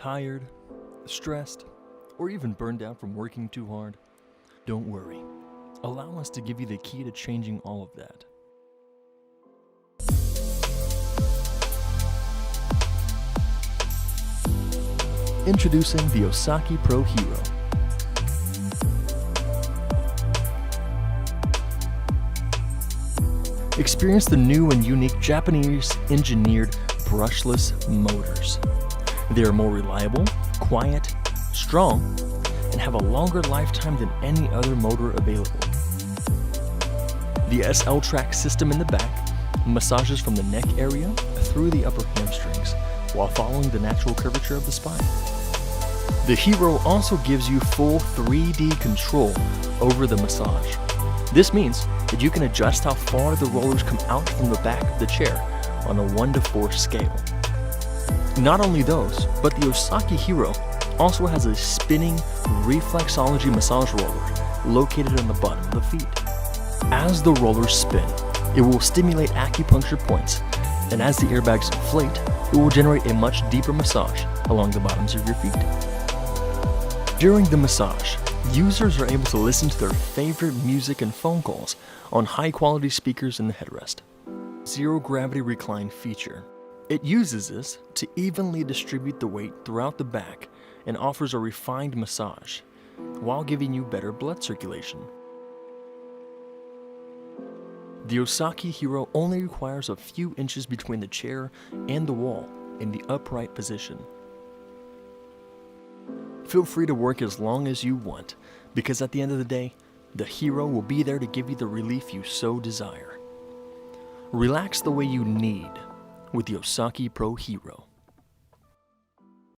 tired, stressed, or even burned out from working too hard? Don't worry. Allow us to give you the key to changing all of that. Introducing the Osaki OS-Hiro. Experience the new and unique Japanese-engineered brushless motors. They are more reliable, quiet, strong, and have a longer lifetime than any other motor available. The SL track system in the back massages from the neck area through the upper hamstrings while following the natural curvature of the spine. The Hiro also gives you full 3D control over the massage. This means that you can adjust how far the rollers come out from the back of the chair on a 1 to 4 scale. Not only those, but the Osaki Hiro also has a spinning reflexology massage roller located on the bottom of the feet. As the rollers spin, it will stimulate acupuncture points, and as the airbags inflate, it will generate a much deeper massage along the bottoms of your feet. During the massage, users are able to listen to their favorite music and phone calls on high-quality speakers in the headrest. Zero gravity recline feature. It uses this to evenly distribute the weight throughout the back and offers a refined massage while giving you better blood circulation. The Osaki Hiro only requires a few inches between the chair and the wall in the upright position. Feel free to work as long as you want, because at the end of the day, the Hiro will be there to give you the relief you so desire. Relax the way you need with the Osaki OS-Hiro.